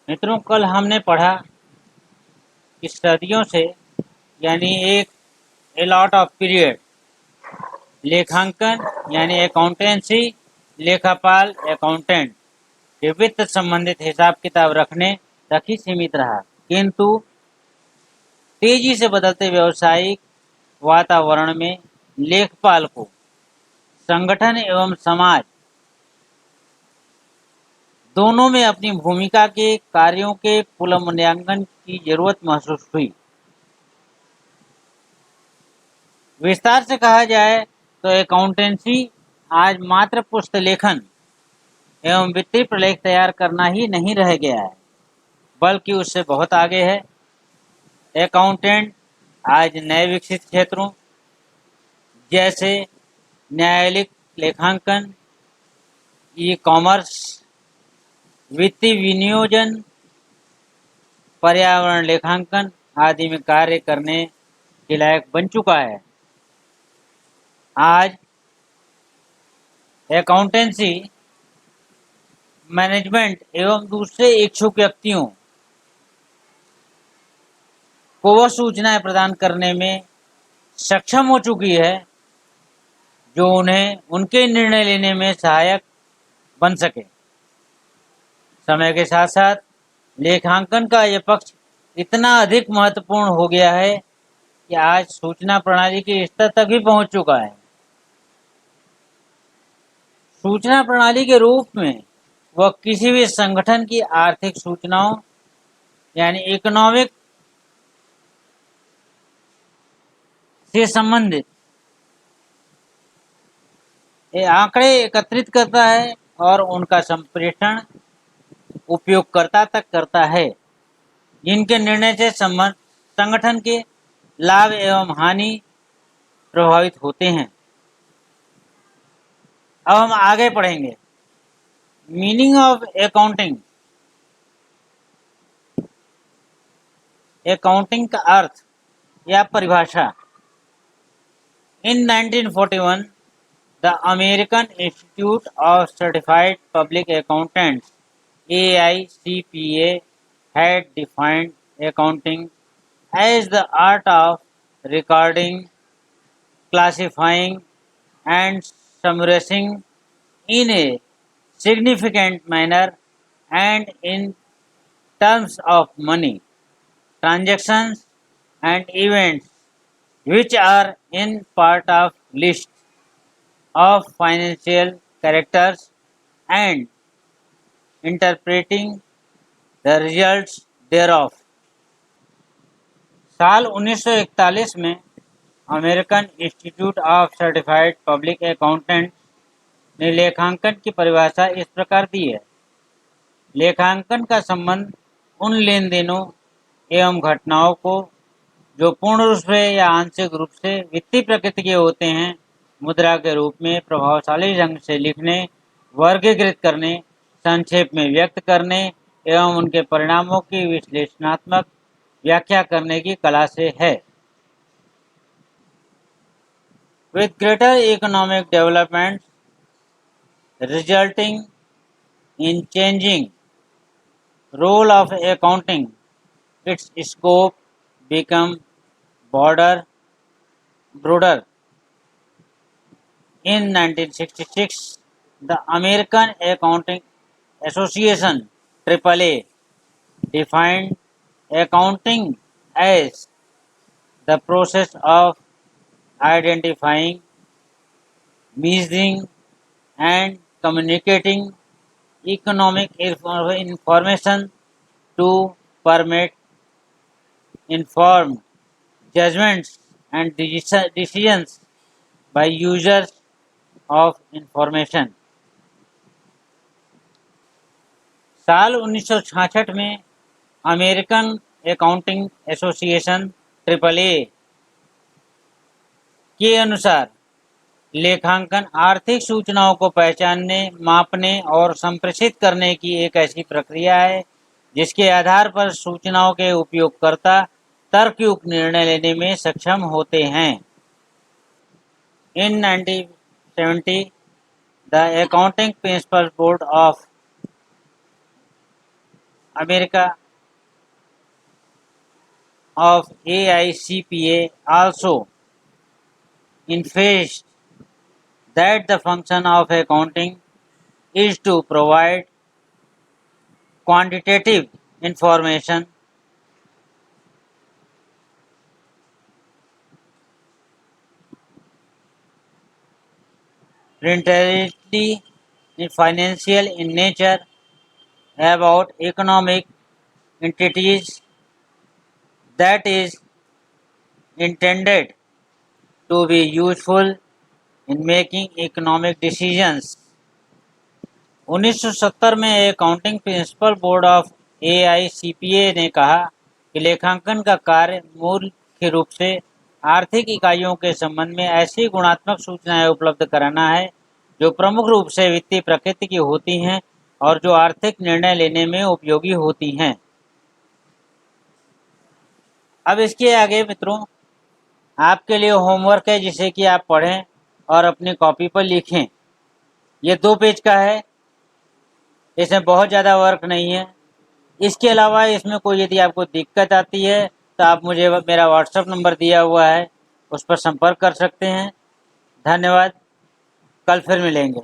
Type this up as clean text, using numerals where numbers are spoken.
मित्रों, कल हमने पढ़ा कि सदियों से यानी एक ए लॉट ऑफ पीरियड लेखांकन यानी अकाउंटेंसी, लेखापाल अकाउंटेंट के वित्त संबंधित हिसाब किताब रखने तक ही सीमित रहा, किंतु तेजी से बदलते व्यावसायिक वातावरण में लेखपाल को संगठन एवं समाज दोनों में अपनी भूमिका के कार्यों के पुनर्मूल्यांकन की जरूरत महसूस हुई। विस्तार से कहा जाए तो अकाउंटेंसी आज मात्र पुस्तलेखन एवं वित्तीय प्रलेख तैयार करना ही नहीं रह गया है, बल्कि उससे बहुत आगे है। अकाउंटेंट आज नए विकसित क्षेत्रों जैसे न्यायालयिक लेखांकन, ई कॉमर्स, वित्तीय विनियोजन, पर्यावरण लेखांकन आदि में कार्य करने के लायक बन चुका है। आज अकाउंटेंसी मैनेजमेंट एवं दूसरे इच्छुक व्यक्तियों को वह सूचनाएं प्रदान करने में सक्षम हो चुकी है जो उन्हें उनके निर्णय लेने में सहायक बन सके। समय के साथ साथ लेखांकन का यह पक्ष इतना अधिक महत्वपूर्ण हो गया है कि आज सूचना प्रणाली के स्तर तक भी पहुंच चुका है। सूचना प्रणाली के रूप में वह किसी भी संगठन की आर्थिक सूचनाओं यानी इकोनॉमिक से संबंधित ये आंकड़े एकत्रित करता है और उनका संप्रेषण उपयोगकर्ता तक करता है, जिनके निर्णय से संगठन के लाभ एवं हानि प्रभावित होते हैं। अब हम आगे पढ़ेंगे। Meaning of accounting. अकाउंटिंग का अर्थ या परिभाषा। इन 1941 the American institute of certified public accountants AICPA had defined accounting as the art of recording, classifying, and summarizing in a significant manner and in terms of money, transactions, and events which are in part of list of financial characters and interpreting the results thereof। साल 1941 में American institute of certified public accountant ने लेखांकन की परिभाषा इस प्रकार दी है। लेखांकन का संबंध उन लेन देनों एवं घटनाओं को जो पूर्ण रूप से या आंशिक रूप से वित्तीय प्रकृति के होते हैं, मुद्रा के रूप में प्रभावशाली ढंग से लिखने, वर्गीकृत करने, संक्षेप में व्यक्त करने एवं उनके परिणामों की विश्लेषणात्मक व्याख्या करने की कला से है। With greater economic development resulting in changing role of accounting, its scope become broader. In 1966, the American Accounting Association AAA defined accounting as the process of identifying, measuring, and communicating economic information to permit informed judgments and decisions by users of information। साल 1966 में American accounting association AAA के अनुसार लेखांकन आर्थिक सूचनाओं को पहचानने, मापने और संप्रेषित करने की एक ऐसी प्रक्रिया है जिसके आधार पर सूचनाओं के उपयोगकर्ता तर्कयुक्त निर्णय लेने में सक्षम होते हैं। इन 1970 the accounting principle board of America of AICPA also emphasized that the function of accounting is to provide quantitative information predominantly financial in nature about economic entities that is intended to be useful in making economic decisions. 1970 में accounting principle board of AICPA ने कहा कि लेखांकन का कार्य मुख्य रूप से आर्थिक इकाइयों के संबंध में ऐसी गुणात्मक सूचनाएं उपलब्ध कराना है जो प्रमुख रूप से वित्तीय प्रकृति की होती हैं और जो आर्थिक निर्णय लेने में उपयोगी होती हैं। अब इसके आगे मित्रों आपके लिए होमवर्क है जिसे कि आप पढ़ें और अपनी कॉपी पर लिखें। ये 2 पेज का है, इसमें बहुत ज़्यादा वर्क नहीं है। इसके अलावा इसमें कोई यदि आपको दिक्कत आती है तो आप मुझे मेरा व्हाट्सएप नंबर दिया हुआ है उस पर संपर्क कर सकते हैं। धन्यवाद, कल फिर मिलेंगे।